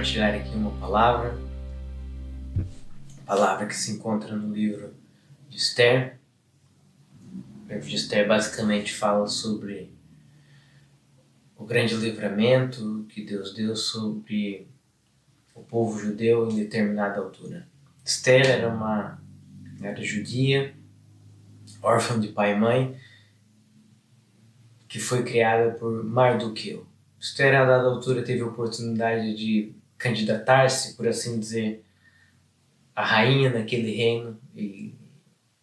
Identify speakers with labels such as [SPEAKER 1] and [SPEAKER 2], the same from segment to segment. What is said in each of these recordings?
[SPEAKER 1] compartilhar aqui uma palavra que se encontra no livro de Esther. O livro de Esther basicamente fala sobre o grande livramento que Deus deu sobre o povo judeu em determinada altura. Esther era judia, órfã de pai e mãe, que foi criada por Mardoqueu. Esther, a dada altura, teve a oportunidade de candidatar-se, por assim dizer, a rainha naquele reino, e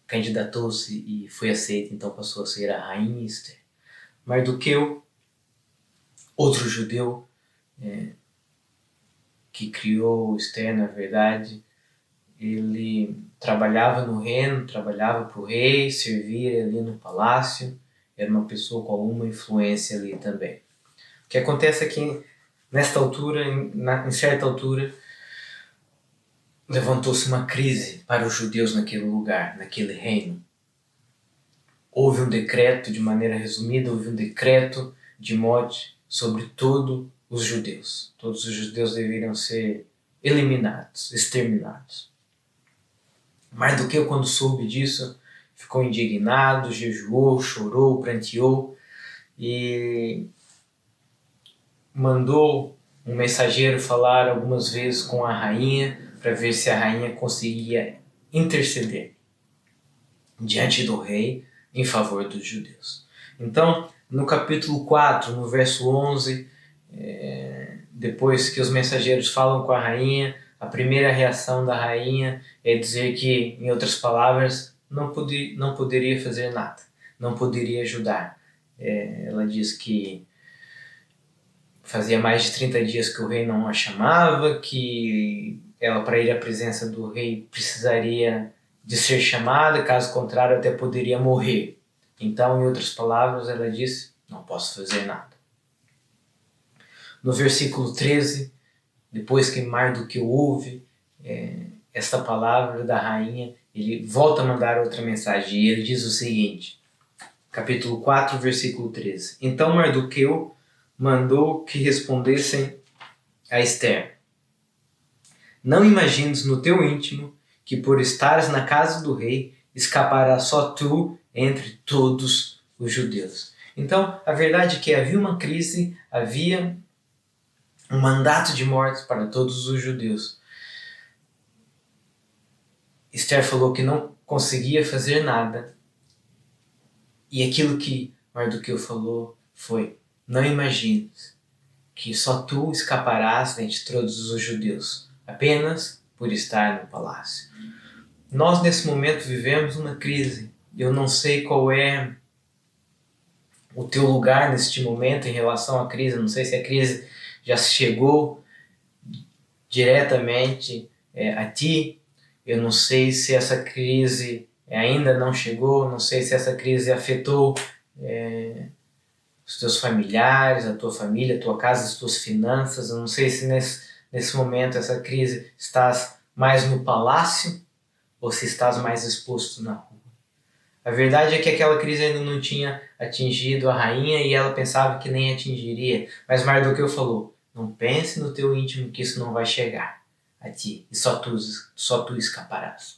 [SPEAKER 1] candidatou-se e foi aceita, então passou a ser a rainha Esther. Mardoqueu, outro judeu, que criou Esther, na verdade, ele trabalhava no reino, trabalhava para o rei, servia ali no palácio, era uma pessoa com alguma influência ali também. O que acontece é que, nesta altura, em certa altura, levantou-se uma crise para os judeus naquele lugar, naquele reino. Houve um decreto, de maneira resumida, houve um decreto de morte sobre todos os judeus. Todos os judeus deveriam ser eliminados, exterminados. Mardoqueu, quando soube disso, ficou indignado, jejuou, chorou, pranteou e mandou um mensageiro falar algumas vezes com a rainha para ver se a rainha conseguia interceder diante do rei em favor dos judeus. Então, no capítulo 4, no verso 11, depois que os mensageiros falam com a rainha, a primeira reação da rainha é dizer que, em outras palavras, não poderia fazer nada, não poderia ajudar. Ela diz que fazia mais de 30 dias que o rei não a chamava, que ela, para ir à presença do rei, precisaria de ser chamada, caso contrário até poderia morrer. Então, em outras palavras, ela disse, não posso fazer nada. No versículo 13, depois que Mardoqueu ouve esta palavra da rainha, ele volta a mandar outra mensagem e ele diz o seguinte, capítulo 4, versículo 13. Então Mardoqueu mandou que respondessem a Esther: não imagines no teu íntimo que por estares na casa do rei escaparás só tu entre todos os judeus. Então, a verdade é que havia uma crise, havia um mandato de morte para todos os judeus. Esther falou que não conseguia fazer nada. E aquilo que Mardoqueu falou foi: não imagines que só tu escaparás entre todos os judeus, apenas por estar no palácio. Nós, nesse momento, vivemos uma crise. Eu não sei qual é o teu lugar neste momento em relação à crise. Eu não sei se a crise já chegou diretamente a ti. Eu não sei se essa crise ainda não chegou. Não sei se essa crise afetou os teus familiares, a tua família, a tua casa, as tuas finanças. Eu não sei se nesse momento essa crise estás mais no palácio ou se estás mais exposto na rua. A verdade é que aquela crise ainda não tinha atingido a rainha e ela pensava que nem atingiria. Mas Mardoqueu falou: não pense no teu íntimo que isso não vai chegar a ti e só tu escaparás.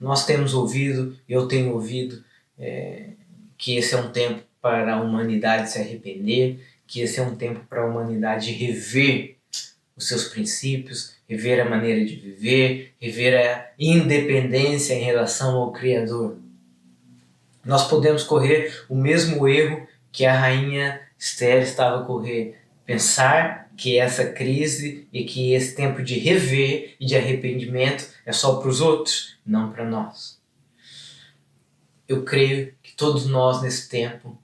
[SPEAKER 1] Nós temos ouvido, eu tenho ouvido, que esse é um tempo para a humanidade se arrepender, que esse é um tempo para a humanidade rever os seus princípios, rever a maneira de viver, rever a independência em relação ao Criador. Nós podemos correr o mesmo erro que a rainha Esther estava a correr. Pensar que essa crise e que esse tempo de rever e de arrependimento é só para os outros, não para nós. Eu creio que todos nós nesse tempo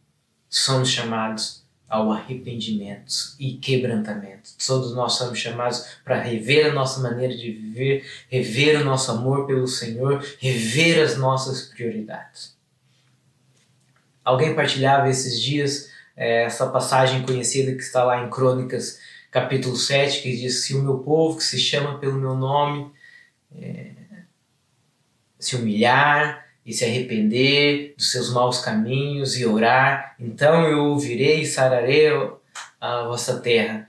[SPEAKER 1] somos chamados ao arrependimento e quebrantamento. Todos nós somos chamados para rever a nossa maneira de viver, rever o nosso amor pelo Senhor, rever as nossas prioridades. Alguém partilhava esses dias essa passagem conhecida que está lá em Crônicas, capítulo 7, que diz: se o meu povo, que se chama pelo meu nome, se humilhar e se arrepender dos seus maus caminhos e orar, então eu ouvirei e sararei a vossa terra.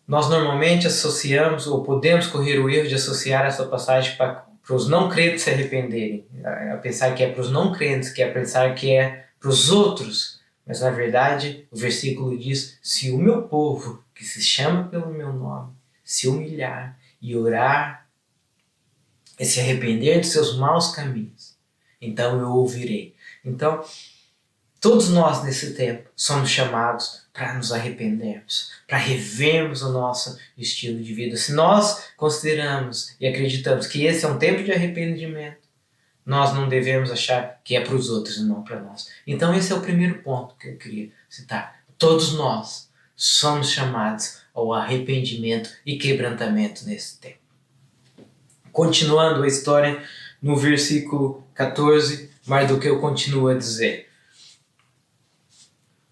[SPEAKER 1] Nós normalmente associamos, ou podemos correr o erro de associar essa passagem para os não crentes se arrependerem, a pensar que é para os não crentes, que é pensar que é para os outros. Mas na verdade o versículo diz: se o meu povo, que se chama pelo meu nome, se humilhar e orar e se arrepender de seus maus caminhos, então eu ouvirei. Então, todos nós nesse tempo somos chamados para nos arrependermos, para revermos o nosso estilo de vida. Se nós consideramos e acreditamos que esse é um tempo de arrependimento, nós não devemos achar que é para os outros e não para nós. Então esse é o primeiro ponto que eu queria citar. Todos nós somos chamados ao arrependimento e quebrantamento nesse tempo. Continuando a história, no versículo 14, Mardoqueu continua a dizer: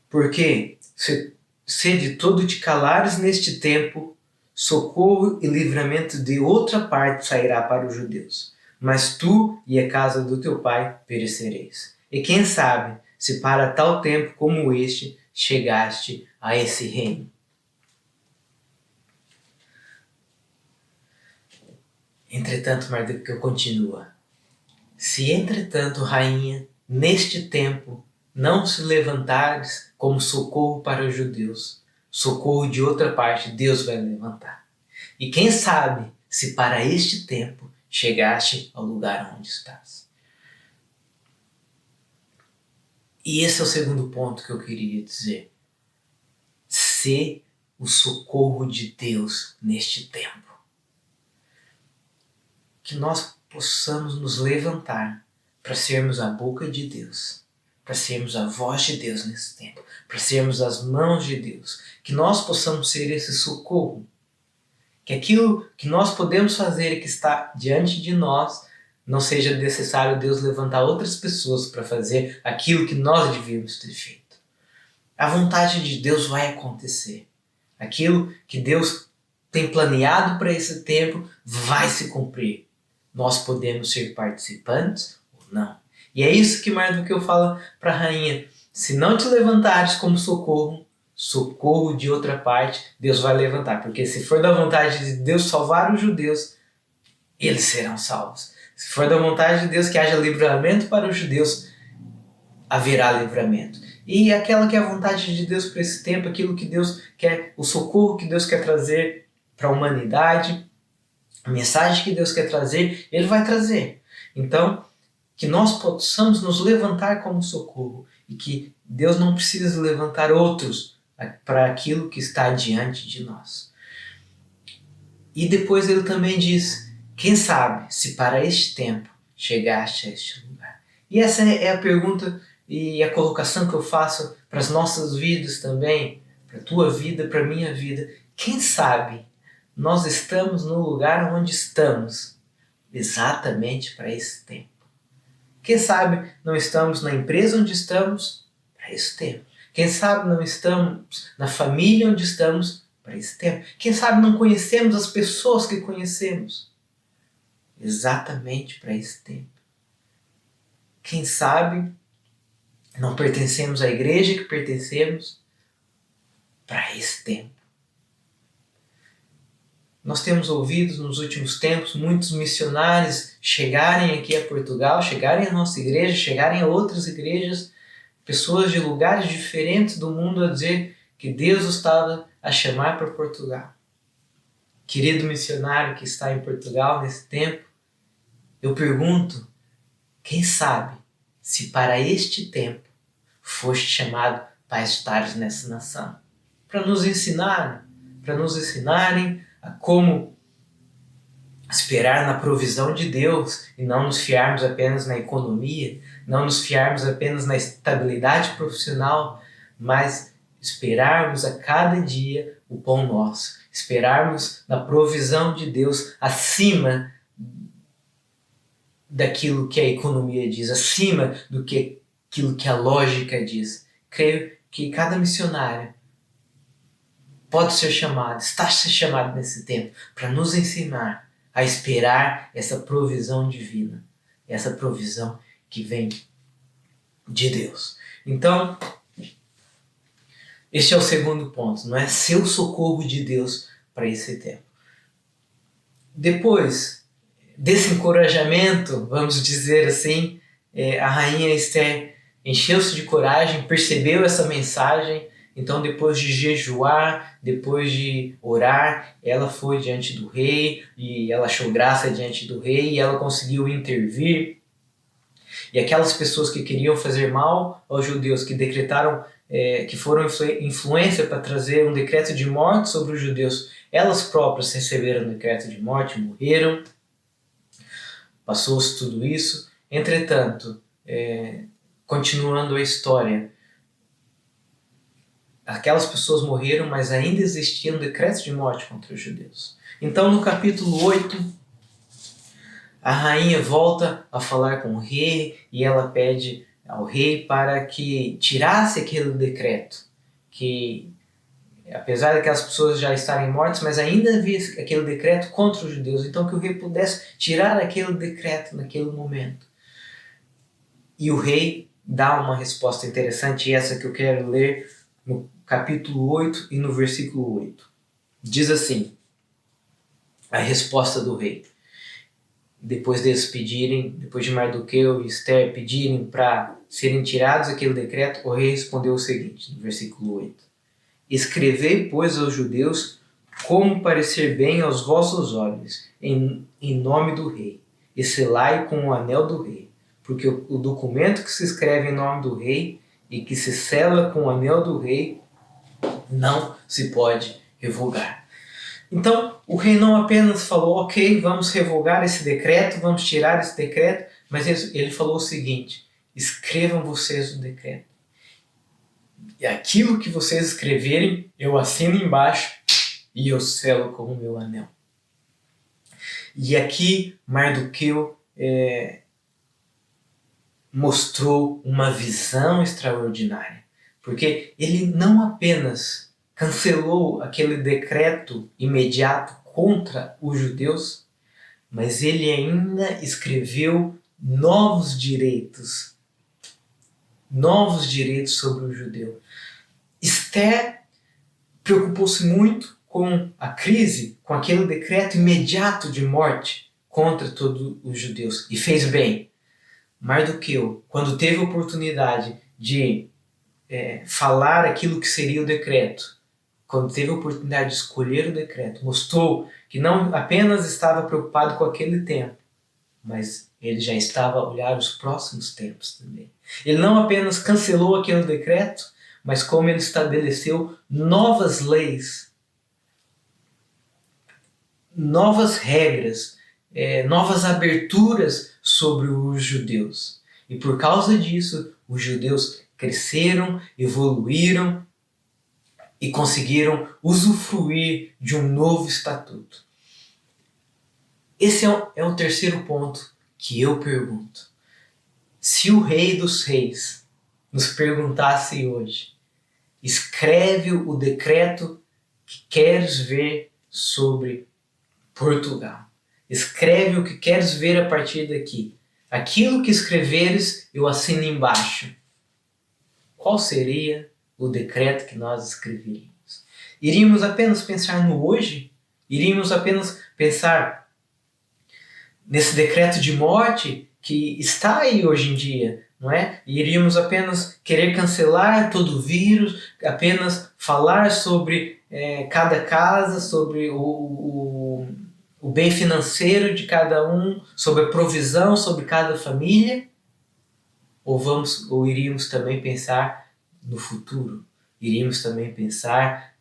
[SPEAKER 1] porque se de todo te calares neste tempo, socorro e livramento de outra parte sairá para os judeus. Mas tu e a casa do teu pai perecereis. E quem sabe se para tal tempo como este chegaste a esse reino. Entretanto, Mardoqueu continua: se entretanto, rainha, neste tempo não se levantares como socorro para os judeus, socorro de outra parte Deus vai levantar. E quem sabe se para este tempo chegaste ao lugar onde estás. E esse é o segundo ponto que eu queria dizer. Ser o socorro de Deus neste tempo. Que nós possamos nos levantar para sermos a boca de Deus, para sermos a voz de Deus nesse tempo, para sermos as mãos de Deus, que nós possamos ser esse socorro, que aquilo que nós podemos fazer e que está diante de nós, não seja necessário Deus levantar outras pessoas para fazer aquilo que nós devíamos ter feito. A vontade de Deus vai acontecer. Aquilo que Deus tem planeado para esse tempo vai se cumprir. Nós podemos ser participantes ou não. E é isso que Mardoqueu fala para a rainha. Se não te levantares como socorro, socorro de outra parte, Deus vai levantar. Porque se for da vontade de Deus salvar os judeus, eles serão salvos. Se for da vontade de Deus que haja livramento para os judeus, haverá livramento. E aquela que é a vontade de Deus para esse tempo, aquilo que Deus quer, o socorro que Deus quer trazer para a humanidade, a mensagem que Deus quer trazer, Ele vai trazer. Então, que nós possamos nos levantar como socorro e que Deus não precise levantar outros para aquilo que está diante de nós. E depois ele também diz: quem sabe se para este tempo chegaste a este lugar? E essa é a pergunta e a colocação que eu faço para as nossas vidas também, para a tua vida, para a minha vida. Quem sabe nós estamos no lugar onde estamos exatamente para esse tempo? Quem sabe não estamos na empresa onde estamos para esse tempo? Quem sabe não estamos na família onde estamos para esse tempo? Quem sabe não conhecemos as pessoas que conhecemos exatamente para esse tempo? Quem sabe não pertencemos à igreja que pertencemos para esse tempo? Nós temos ouvido nos últimos tempos muitos missionários chegarem aqui a Portugal, chegarem à nossa igreja, chegarem a outras igrejas, pessoas de lugares diferentes do mundo a dizer que Deus os estava a chamar para Portugal. Querido missionário que está em Portugal nesse tempo, eu pergunto, quem sabe se para este tempo foste chamado para estares nessa nação? Para nos ensinarem a como esperar na provisão de Deus e não nos fiarmos apenas na economia, não nos fiarmos apenas na estabilidade profissional, mas esperarmos a cada dia o pão nosso, esperarmos na provisão de Deus acima daquilo que a economia diz, acima do que aquilo que a lógica diz. Creio que cada missionário pode ser chamado, está ser chamado nesse tempo para nos ensinar a esperar essa provisão divina, essa provisão que vem de Deus. Então, este é o segundo ponto, não é? Ser o socorro de Deus para esse tempo. Depois desse encorajamento, vamos dizer assim, a rainha Esther encheu-se de coragem, percebeu essa mensagem. Então, depois de jejuar, depois de orar, ela foi diante do rei e ela achou graça diante do rei e ela conseguiu intervir. E aquelas pessoas que queriam fazer mal aos judeus, que decretaram, que foram influência para trazer um decreto de morte sobre os judeus, elas próprias receberam o decreto de morte, morreram. Passou-se tudo isso. Entretanto, continuando a história, aquelas pessoas morreram, mas ainda existia um decreto de morte contra os judeus. Então, no capítulo 8, a rainha volta a falar com o rei e ela pede ao rei para que tirasse aquele decreto, que apesar daquelas pessoas já estarem mortas, mas ainda havia aquele decreto contra os judeus, então que o rei pudesse tirar aquele decreto naquele momento. E o rei dá uma resposta interessante, essa que eu quero ler no capítulo 8 e no versículo 8. Diz assim, a resposta do rei. Depois deles pedirem, depois de Mardoqueu e Esther pedirem para serem tirados aquele decreto, o rei respondeu o seguinte, no versículo 8. Escrevei, pois, aos judeus como parecer bem aos vossos olhos, em nome do rei, e selai com o anel do rei, porque o documento que se escreve em nome do rei e que se sela com o anel do rei não se pode revogar. Então, o rei não apenas falou, ok, vamos revogar esse decreto, vamos tirar esse decreto, mas ele falou o seguinte, escrevam vocês o decreto. E aquilo que vocês escreverem, eu assino embaixo e eu selo com o meu anel. E aqui Mardoqueu mostrou uma visão extraordinária, porque ele não apenas cancelou aquele decreto imediato contra os judeus, mas ele ainda escreveu novos direitos sobre o judeu. Esther preocupou-se muito com a crise, com aquele decreto imediato de morte contra todos os judeus, e fez bem. Mardoqueu, quando teve a oportunidade de falar aquilo que seria o decreto, quando teve a oportunidade de escolher o decreto, mostrou que não apenas estava preocupado com aquele tempo, mas ele já estava a olhar os próximos tempos também. Ele não apenas cancelou aquele decreto, mas como ele estabeleceu novas leis, novas regras, novas aberturas sobre os judeus. E por causa disso, os judeus cresceram, evoluíram e conseguiram usufruir de um novo estatuto. Esse é o terceiro ponto que eu pergunto. Se o Rei dos Reis nos perguntasse hoje, escreve o decreto que queres ver sobre Portugal. Escreve o que queres ver a partir daqui. Aquilo que escreveres, eu assino embaixo. Qual seria o decreto que nós escreveríamos? Iríamos apenas pensar no hoje? Iríamos apenas pensar nesse decreto de morte que está aí hoje em dia, não é? Iríamos apenas querer cancelar todo o vírus, apenas falar sobre cada casa, sobre o bem financeiro de cada um, sobre a provisão sobre cada família? Ou iríamos também pensar no futuro? Iríamos também pensar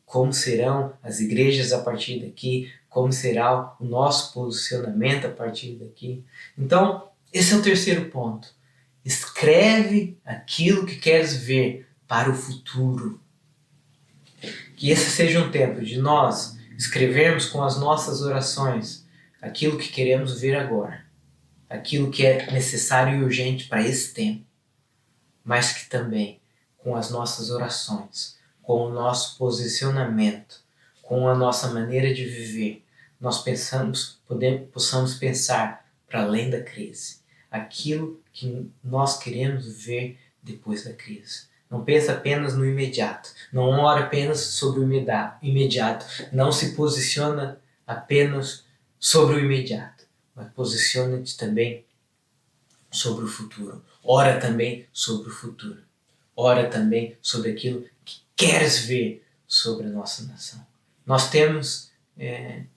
[SPEAKER 1] como serão as igrejas a partir daqui, como será o nosso posicionamento a partir daqui. Então, esse é o terceiro ponto. Escreve aquilo que queres ver para o futuro. Que esse seja um tempo de nós escrevermos com as nossas orações aquilo que queremos ver agora, aquilo que é necessário e urgente para esse tempo, mas que também com as nossas orações, com o nosso posicionamento, com a nossa maneira de viver, nós possamos pensar para além da crise, aquilo que nós queremos ver depois da crise. Não pensa apenas no imediato. Não ora apenas sobre o imediato. Não se posiciona apenas sobre o imediato. Mas posiciona-te também sobre o futuro. Ora também sobre o futuro. Ora também sobre aquilo que queres ver sobre a nossa nação. Nós temos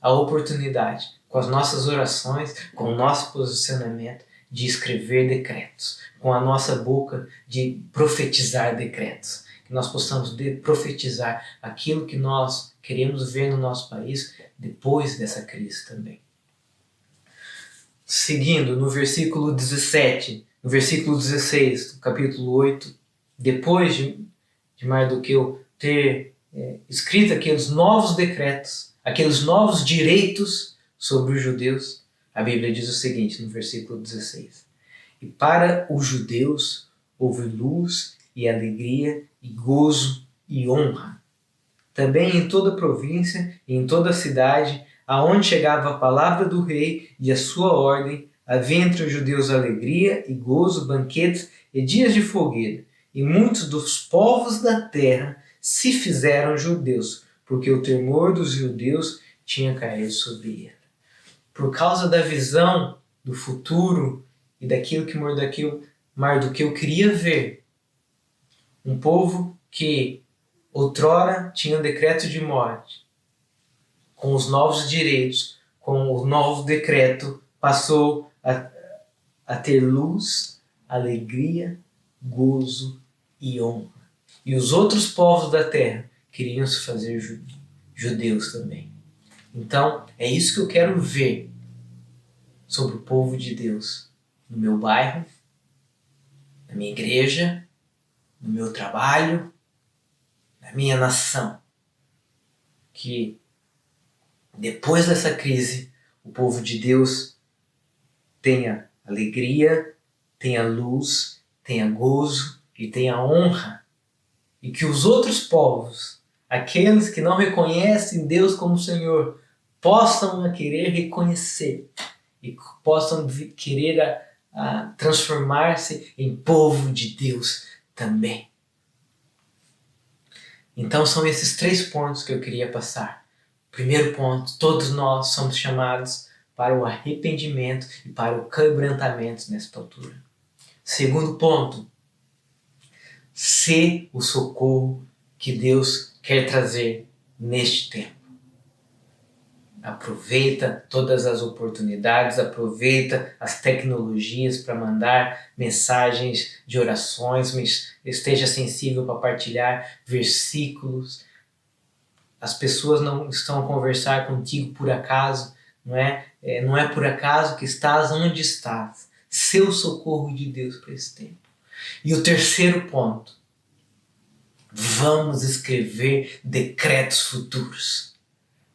[SPEAKER 1] a oportunidade, com as nossas orações, com o nosso posicionamento, de escrever decretos, com a nossa boca de profetizar decretos, que nós possamos profetizar aquilo que nós queremos ver no nosso país depois dessa crise também. Seguindo no versículo 17, no versículo 16 do capítulo 8, depois de Mardoqueu ter escrito aqueles novos decretos, aqueles novos direitos sobre os judeus, a Bíblia diz o seguinte no versículo 16: e para os judeus houve luz e alegria e gozo e honra. Também em toda a província e em toda a cidade, aonde chegava a palavra do rei e a sua ordem, havia entre os judeus alegria e gozo, banquetes e dias de fogueira. E muitos dos povos da terra se fizeram judeus, porque o temor dos judeus tinha caído sobre ele. Por causa da visão do futuro e daquilo que Mardoqueu queria ver, um povo que outrora tinha um decreto de morte, com os novos direitos, com o novo decreto, passou a ter luz, alegria, gozo e honra. E os outros povos da terra queriam se fazer judeus também. Então, é isso que eu quero ver sobre o povo de Deus no meu bairro, na minha igreja, no meu trabalho, na minha nação. Que depois dessa crise, o povo de Deus tenha alegria, tenha luz, tenha gozo e tenha honra. E que os outros povos, aqueles que não reconhecem Deus como Senhor, possam querer reconhecer e possam querer transformar-se em povo de Deus também. Então são esses 3 pontos que eu queria passar. Primeiro ponto, todos nós somos chamados para o arrependimento e para o quebrantamento nesta altura. Segundo ponto, ser o socorro que Deus quer trazer neste tempo. Aproveita todas as oportunidades, aproveita as tecnologias para mandar mensagens de orações, esteja sensível para partilhar versículos. As pessoas não estão a conversar contigo por acaso, não é por acaso que estás onde estás. Ser o socorro de Deus para esse tempo. E o terceiro ponto, vamos escrever decretos futuros.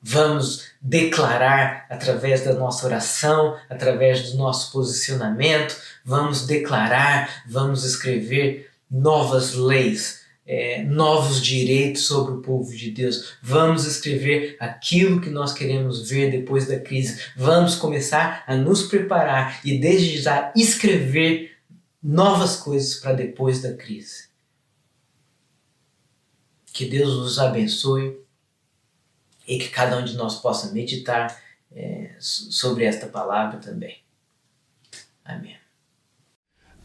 [SPEAKER 1] Vamos declarar através da nossa oração, através do nosso posicionamento, vamos declarar, vamos escrever novas leis, novos direitos sobre o povo de Deus. Vamos escrever aquilo que nós queremos ver depois da crise. Vamos começar a nos preparar e desde já escrever novas coisas para depois da crise. Que Deus nos abençoe e que cada um de nós possa meditar sobre esta palavra também. Amém.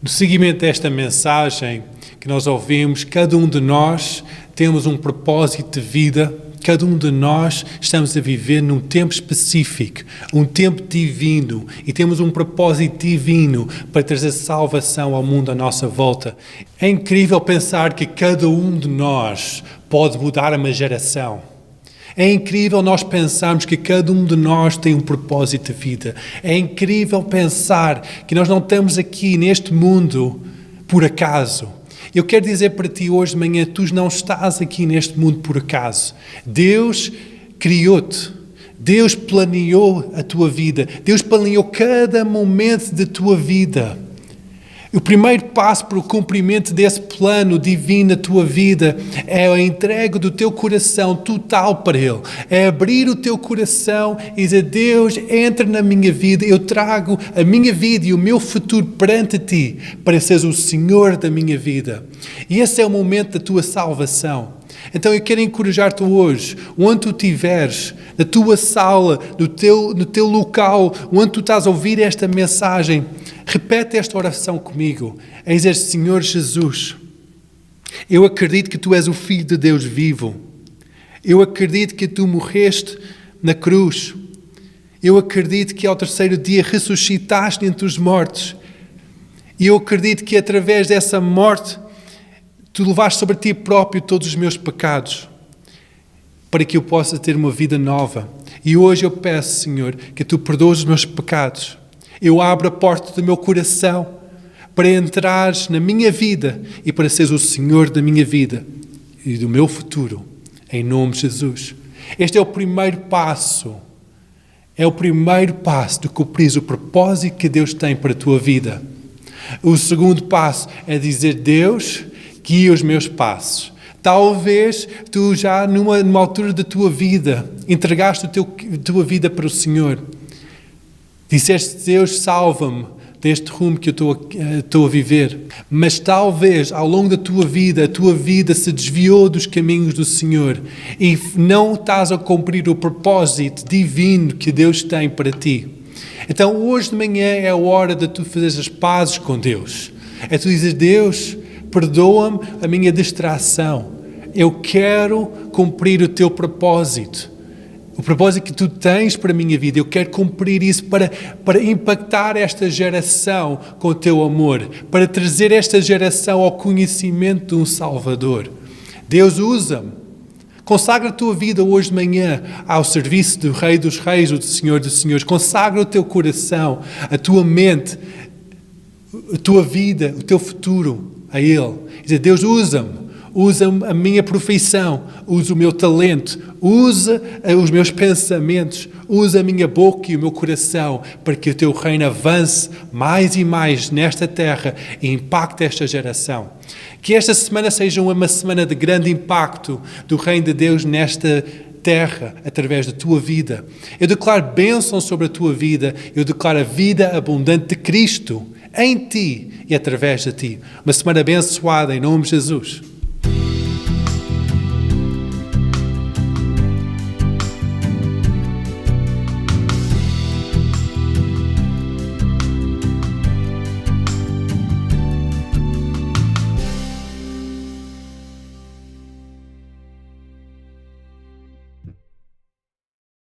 [SPEAKER 2] No seguimento desta mensagem que nós ouvimos, cada um de nós temos um propósito de vida, cada um de nós estamos a viver num tempo específico, um tempo divino, e temos um propósito divino para trazer salvação ao mundo à nossa volta. É incrível pensar que cada um de nós pode mudar uma geração. É incrível nós pensarmos que cada um de nós tem um propósito de vida. É incrível pensar que nós não estamos aqui neste mundo por acaso. Eu quero dizer para ti hoje de manhã, tu não estás aqui neste mundo por acaso. Deus criou-te. Deus planeou a tua vida. Deus planeou cada momento da tua vida. O primeiro passo para o cumprimento desse plano divino na tua vida é a entrega do teu coração total para Ele. É abrir o teu coração e dizer: Deus, entra na minha vida, eu trago a minha vida e o meu futuro perante Ti, para seres o Senhor da minha vida. E esse é o momento da tua salvação. Então eu quero encorajar-te hoje, onde tu estiveres, na tua sala, no teu local, onde tu estás a ouvir esta mensagem, repete esta oração comigo, a dizer: Senhor Jesus, eu acredito que Tu és o Filho de Deus vivo. Eu acredito que Tu morreste na cruz. Eu acredito que ao terceiro dia ressuscitaste entre os mortos. E eu acredito que através dessa morte Tu levaste sobre Ti próprio todos os meus pecados, para que eu possa ter uma vida nova. E hoje eu peço, Senhor, que Tu perdoes os meus pecados. Eu abro a porta do meu coração para entrares na minha vida e para seres o Senhor da minha vida e do meu futuro, em nome de Jesus. Este é o primeiro passo. É o primeiro passo de cumprir o propósito que Deus tem para a tua vida. O segundo passo é dizer: Deus, guia os meus passos. Talvez tu já numa altura da tua vida entregaste a tua vida para o Senhor. Disseste: Deus, salva-me deste rumo que eu estou a viver. Mas talvez ao longo da tua vida, a tua vida se desviou dos caminhos do Senhor e não estás a cumprir o propósito divino que Deus tem para ti. Então hoje de manhã é a hora de tu fazeres as pazes com Deus. É tu dizer: Deus, perdoa-me a minha distração. Eu quero cumprir o Teu propósito. O propósito que Tu tens para a minha vida. Eu quero cumprir isso para impactar esta geração com o Teu amor. Para trazer esta geração ao conhecimento de um Salvador. Deus, usa-me. Consagra a tua vida hoje de manhã ao serviço do Rei dos Reis, ou do Senhor dos Senhores. Consagra o teu coração, a tua mente, a tua vida, o teu futuro a Ele. Dizer: Deus, usa-me. Usa a minha profissão, usa o meu talento, usa os meus pensamentos, usa a minha boca e o meu coração para que o Teu reino avance mais e mais nesta terra e impacte esta geração. Que esta semana seja uma semana de grande impacto do reino de Deus nesta terra, através da tua vida. Eu declaro bênção sobre a tua vida, eu declaro a vida abundante de Cristo em ti e através de ti. Uma semana abençoada em nome de Jesus.